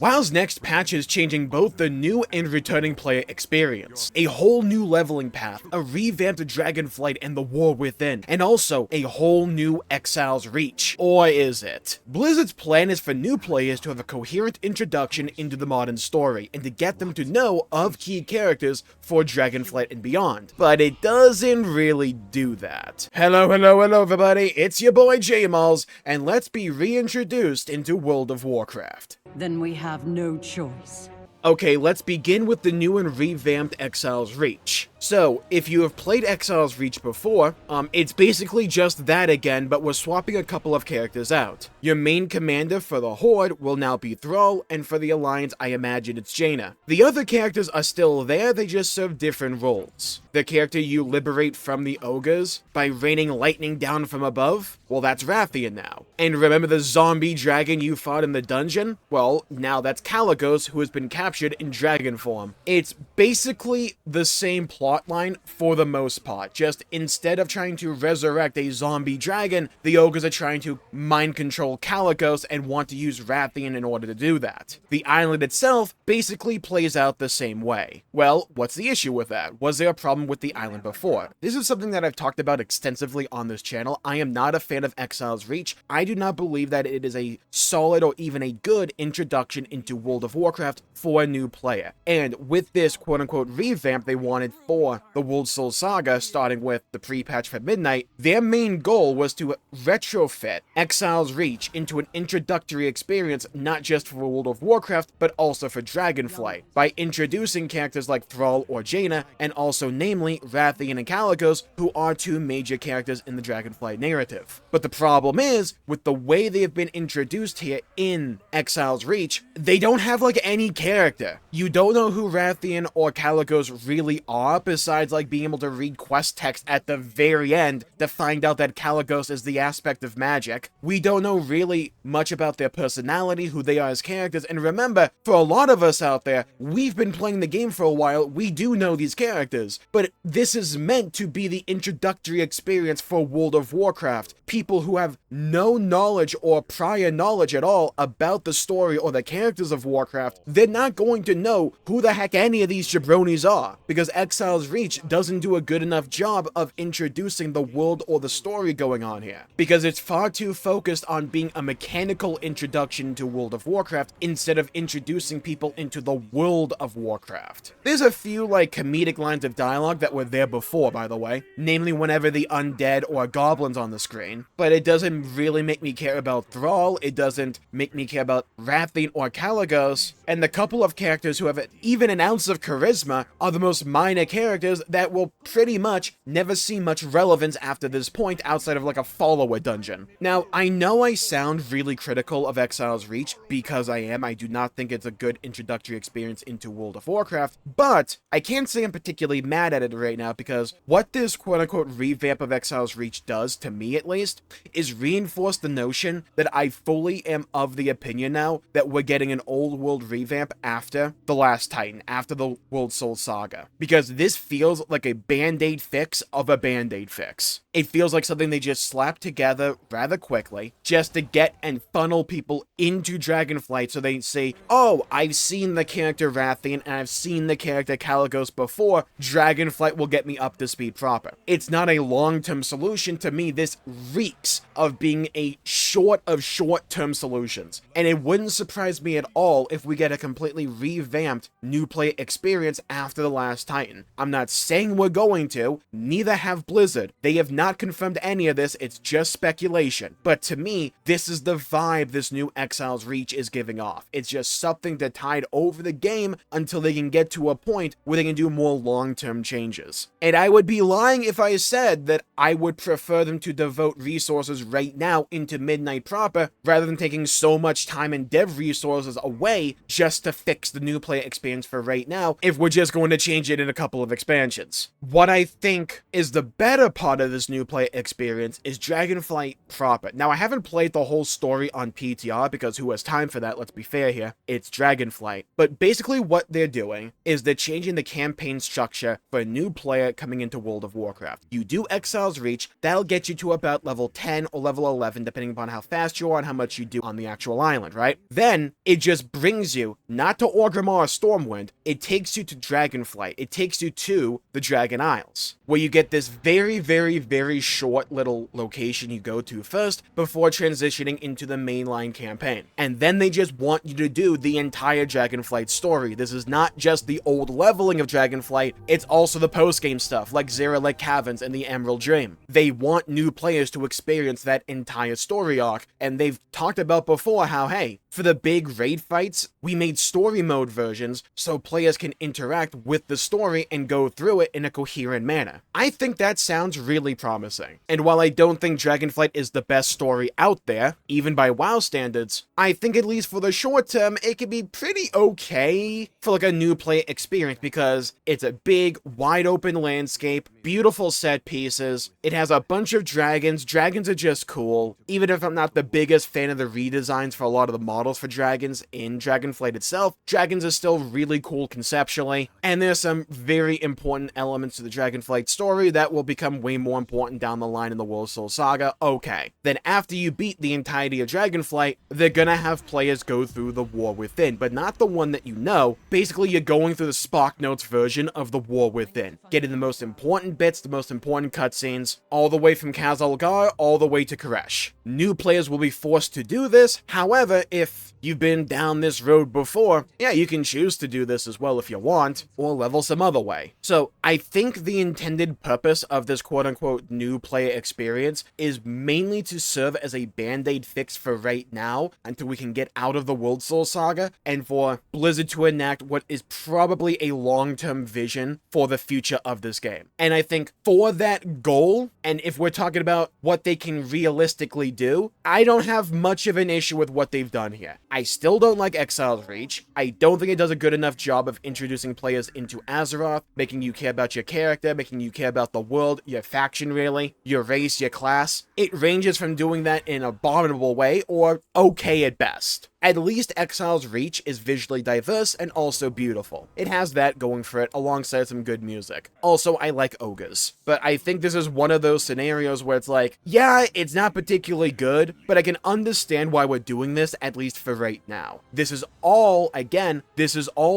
WoW's next patch is changing both the new and returning player experience. A whole new leveling path, a revamped Dragonflight and the War Within, and also a whole new Exile's reach. Or is it? Blizzard's plan is for new players to have a coherent introduction into the modern story, and to get them to know of key characters for Dragonflight and beyond. But it doesn't really do that. Hello everybody, it's your boy Jmulls, and let's be reintroduced into World of Warcraft. Then we have no choice. Okay, let's begin with the new and revamped Exile's Reach. So, if you have played Exile's Reach before, it's basically just that again, but we're swapping a couple of characters out. Your main commander for the Horde will now be Thrall, and for the Alliance, I imagine it's Jaina. The other characters are still there, they just serve different roles. The character you liberate from the ogres by raining lightning down from above? Well, that's Rathian now. And remember the zombie dragon you fought in the dungeon? Well, now that's Kalecgos, who has been captured in dragon form. It's basically the same plotline for the most part, just instead of trying to resurrect a zombie dragon, the ogres are trying to mind control Kalecgos and want to use Rathian in order to do that. The island itself basically plays out the same way. Well, what's the issue with that? Was there a problem with the island before? This is something that I've talked about extensively on this channel. I am not a fan of Exile's Reach. I do not believe that it is a solid or even a good introduction into World of Warcraft for a new player. And with this quote-unquote revamp they wanted for the World Soul Saga, starting with the pre-patch for Midnight, their main goal was to retrofit Exile's Reach into an introductory experience not just for World of Warcraft, but also for Dragonflight, by introducing characters like Thrall or Jaina, and also namely Rathian and Kalecgos, who are two major characters in the Dragonflight narrative. But the problem is, with the way they have been introduced here in Exile's Reach, they don't have like any character. You don't know who Rathian or Kalecgos really are, besides like being able to read quest text at the very end to find out that Kalecgos is the aspect of magic. We don't know really much about their personality, who they are as characters, and remember, for a lot of us out there, we've been playing the game for a while, we do know these characters, but this is meant to be the introductory experience for World of Warcraft. People who have no knowledge or prior knowledge at all about the story or the characters of Warcraft, they're not going to know who the heck any of these jabronis are, because Exile's Reach doesn't do a good enough job of introducing the world or the story going on here, because it's far too focused on being a mechanical introduction to World of Warcraft instead of introducing people into the world of Warcraft. There's a few like comedic lines of dialogue that were there before, by the way, namely whenever the undead or goblins on the screen, but it doesn't really make me care about Thrall, it doesn't make me care about Rathian or Kalecgos, and the couple of characters who have even an ounce of charisma are the most minor characters that will pretty much never see much relevance after this point outside of like a follower dungeon. Now, I know I sound really critical of Exile's Reach, because I am. I do not think it's a good introductory experience into World of Warcraft, but I can't say I'm particularly mad at it right now, because what this quote-unquote revamp of Exile's Reach does, to me at least, is reinforce the notion that I fully am of the opinion now that we're getting an old world revamp after The Last Titan, after the World Soul Saga, because this feels like a band-aid fix of a band-aid fix. It feels like something they just slapped together rather quickly just to get and funnel people into Dragonflight, so they say, oh, I've seen the character Rathian and I've seen the character Kalecgos before, Dragonflight will get me up to speed proper. It's not a long-term solution. To me, this reeks of being a short of short-term solutions, and it wouldn't surprise me at all if we get a completely revamped new player experience after The Last Titan. I'm not saying we're going to, neither have Blizzard. They have not confirmed any of this, it's just speculation. But to me, this is the vibe this new Exile's Reach is giving off. It's just something to tide over the game until they can get to a point where they can do more long-term changes. And I would be lying if I said that I would prefer them to devote resources right now into Midnight proper, rather than taking so much time and dev resources away just to fix the new player experience for right now, if we're just going to change it in a couple of expansions. What I think is the better part of this new player experience is Dragonflight proper. Now, I haven't played the whole story on PTR because who has time for that, let's be fair here. It's Dragonflight. But basically what they're doing is they're changing the campaign structure for a new player coming into World of Warcraft. You do Exile's Reach, that'll get you to about level 10 or level 11, depending upon how fast you are and how much you do on the actual island, right? Then, it just brings you, not to Orgrimmar or Stormwind, it takes you to Dragonflight. It takes you to the Dragon Isles, where you get this very short little location you go to first before transitioning into the mainline campaign. And then they just want you to do the entire Dragonflight story. This is not just the old leveling of Dragonflight, it's also the post-game stuff like Zeralek Caverns and the Emerald Dream. They want new players to experience that entire story arc, and they've talked about before how, hey, for the big raid fights, we made story mode versions so players can interact with the story and go through it in a coherent manner. I think that sounds really promising. And while I don't think Dragonflight is the best story out there, even by WoW standards, I think at least for the short term, it could be pretty okay for like a new player experience because it's a big, wide open landscape, beautiful set pieces, it has a bunch of dragons. Dragons are just cool. Even if I'm not the biggest fan of the redesigns for a lot of the models for dragons in Dragonflight itself, dragons are still really cool conceptually, and there's some very important elements to the Dragonflight story that will become way more important down the line in the World Soul Saga. Okay, then after you beat the entirety of Dragonflight, they're gonna have players go through the War Within, but not the one that you know. Basically, you're going through the SparkNotes version of the War Within, getting the most important bits, the most important cutscenes, all the way from Khazalgar all the way to Koresh. New players will be forced to do this. However, if you've been down this road before, yeah, you can choose to do this as well if you want, or level some other way. So I think the intended purpose of this quote-unquote new player experience is mainly to serve as a band-aid fix for right now until we can get out of the World Soul Saga, and for Blizzard to enact what is probably a long-term vision for the future of this game. And I think for that goal, and if we're talking about what they can realistically do, I don't have much of an issue with what they've done here. I still don't like Exile's Reach. I don't think it does a good enough job of introducing players into Azeroth, making you care about your character, making you care about the world, your faction really, your race, your class. It ranges from doing that in an abominable way or okay at best. At least Exile's Reach is visually diverse and also beautiful. It has that going for it alongside some good music. Also, I like ogres, but I think this is one of those scenarios where it's like, yeah, it's not particularly good, but I can understand why we're doing this, at least for right now. This is all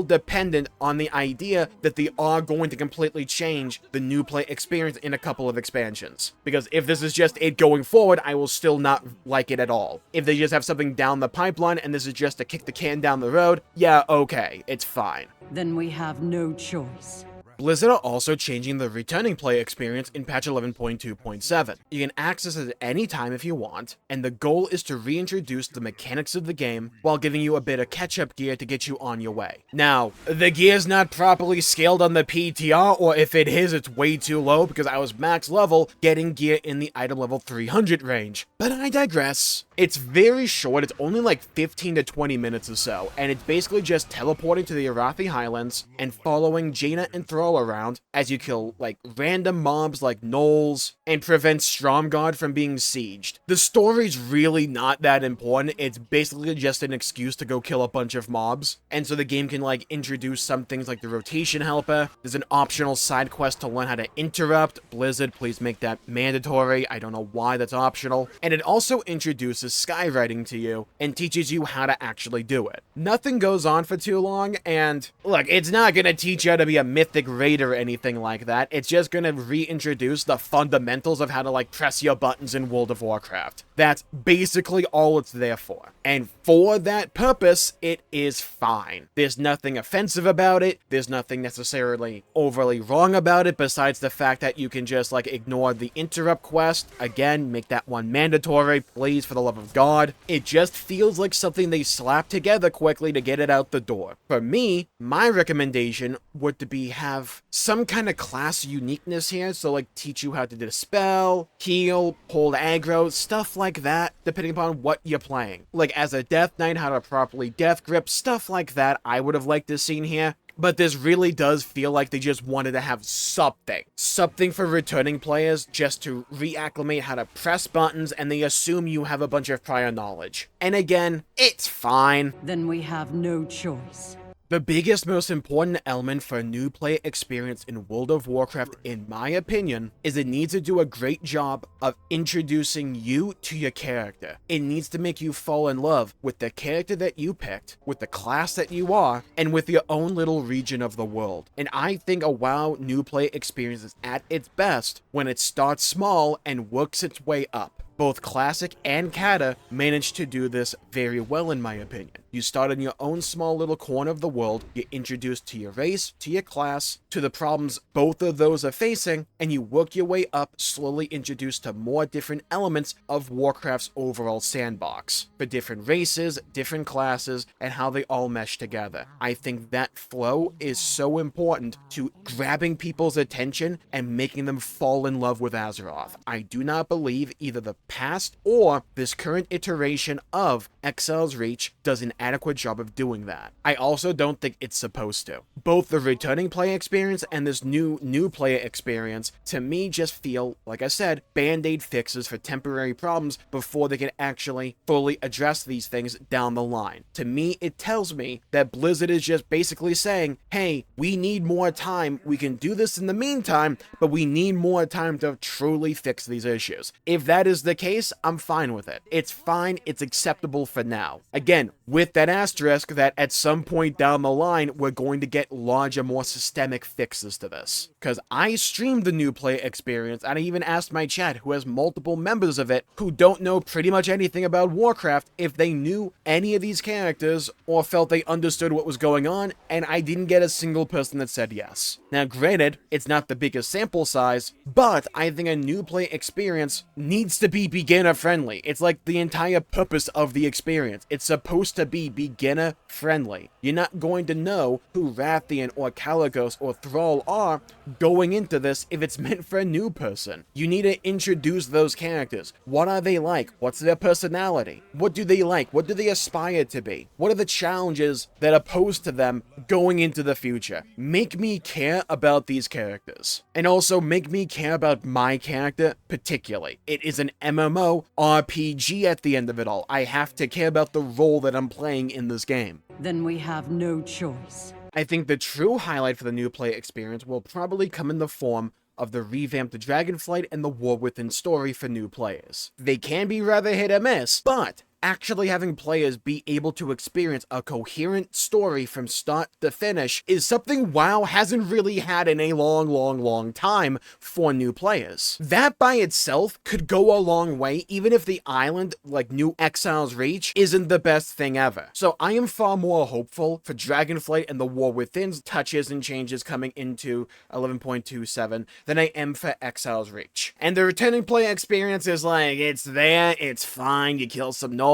dependent on the idea that they are going to completely change the new play experience in a couple of expansions. Because if this is just it going forward, I will still not like it at all. If they just have something down the pipeline and this is just to kick the can down the road, yeah, okay, it's fine. Then we have no choice. Blizzard are also changing the returning play experience in patch 11.2.7. You can access it at any time if you want, and the goal is to reintroduce the mechanics of the game while giving you a bit of catch-up gear to get you on your way. Now, the gear's not properly scaled on the PTR, or if it is, it's way too low because I was max level getting gear in the item level 300 range. But I digress. It's very short, it's only like 15 to 20 minutes or so, and it's basically just teleporting to the Arathi Highlands and following Jaina and Thrall around as you kill like random mobs like gnolls and prevent Stromgarde from being sieged. The story's really not that important, it's basically just an excuse to go kill a bunch of mobs, and so the game can like introduce some things like the rotation helper. There's an optional side quest to learn how to interrupt. Blizzard, please make that mandatory. I don't know why that's optional. And it also introduces skywriting to you and teaches you how to actually do it. Nothing goes on for too long, and look, it's not gonna teach you how to be a mythic raider or anything like that. It's just gonna reintroduce the fundamentals of how to like press your buttons in World of Warcraft. That's basically all it's there for. And for that purpose, it is fine. There's nothing offensive about it. There's nothing necessarily overly wrong about it besides the fact that you can just like ignore the interrupt quest. Again, make that one mandatory, please, for the love of God. It just feels like something they slapped together quickly to get it out the door. For me, my recommendation would to be have some kind of class uniqueness here, so like teach you how to dispel, heal, hold aggro, stuff like that, depending upon what you're playing. Like as a Death Knight, how to properly death grip, stuff like that I would have liked to seen here. but this really does feel like they just wanted to have something for returning players just to reacclimate how to press buttons, and they assume you have a bunch of prior knowledge. And again, it's fine. Then we have no choice. The biggest, most important element for a new player experience in World of Warcraft, in my opinion, is it needs to do a great job of introducing you to your character. It needs to make you fall in love with the character that you picked, with the class that you are, and with your own little region of the world. And I think a WoW new player experience is at its best when it starts small and works its way up. Both Classic and Kata managed to do this very well, in my opinion. You start in your own small little corner of the world, you're introduced to your race, to your class, to the problems both of those are facing, and you work your way up, slowly introduced to more different elements of Warcraft's overall sandbox, for different races, different classes, and how they all mesh together. I think that flow is so important to grabbing people's attention and making them fall in love with Azeroth. I do not believe either the past or this current iteration of Exile's Reach does an adequate job of doing that. I also don't think it's supposed to. Both the returning player experience and this new player experience, to me, just feel, like I said, band-aid fixes for temporary problems before they can actually fully address these things down the line. To me, it tells me that Blizzard is just basically saying, hey, we need more time, we can do this in the meantime, but we need more time to truly fix these issues. If that is the case, I'm fine with it. It's fine, it's acceptable for now. Again, with that asterisk that at some point down the line, we're going to get larger, more systemic fixes to this. Because I streamed the new player experience, and I even asked my chat, who has multiple members of it, who don't know pretty much anything about Warcraft, if they knew any of these characters, or felt they understood what was going on, and I didn't get a single person that said yes. Now granted, it's not the biggest sample size, but I think a new player experience needs to be beginner friendly. It's like the entire purpose of the experience. It's supposed to be beginner friendly. You're not going to know who Rathian or Kalecgos or Thrall are going into this if it's meant for a new person. You need to introduce those characters. What are they like? What's their personality? What do they like? What do they aspire to be? What are the challenges that are posed to them going into the future? Make me care about these characters. And also make me care about my character particularly. It is an MMO RPG at the end of it all. I have to care about the role that I'm playing in this game. Then we have no choice. I think the true highlight for the new player experience will probably come in the form of the revamped Dragonflight and the War Within story for new players. They can be rather hit or miss, but actually having players be able to experience a coherent story from start to finish is something WoW hasn't really had in a long time for new players. That by itself could go a long way, even if the island, like New Exile's Reach, isn't the best thing ever. So I am far more hopeful for Dragonflight and the War Within's touches and changes coming into 11.27 than I am for Exile's Reach. And the returning player experience is like, it's there, it's fine, you kill some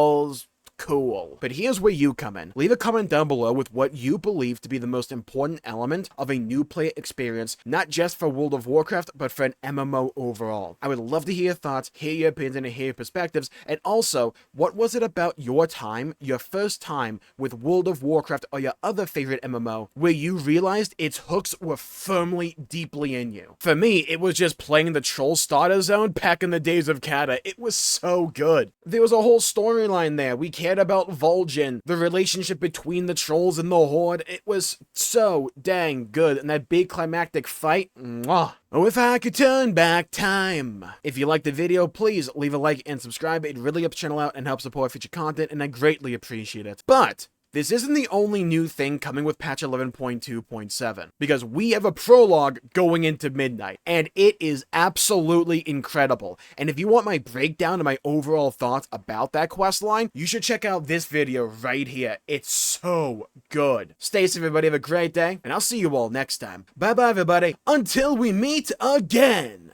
cool. But here's where you come in. Leave a comment down below with what you believe to be the most important element of a new player experience, not just for World of Warcraft, but for an MMO overall. I would love to hear your thoughts, hear your opinions, and hear your perspectives. And also, what was it about your time, your first time with World of Warcraft or your other favorite MMO, where you realized its hooks were firmly, deeply in you? For me, it was just playing the Troll Starter Zone back in the days of Kata. It was so good. There was a whole storyline there. We cared about Vol'jin, the relationship between the trolls and the Horde. It was so dang good. And that big climactic fight, mwah. Oh, if I could turn back time. If you liked the video, please leave a like and subscribe. It really helps the channel out and helps support future content, and I greatly appreciate it. But this isn't the only new thing coming with patch 11.2.7, because we have a prologue going into midnight, and it is absolutely incredible. And if you want my breakdown and my overall thoughts about that quest line, you should check out this video right here. It's so good. Stay safe, everybody. Have a great day, and I'll see you all next time. Bye-bye, everybody. Until we meet again.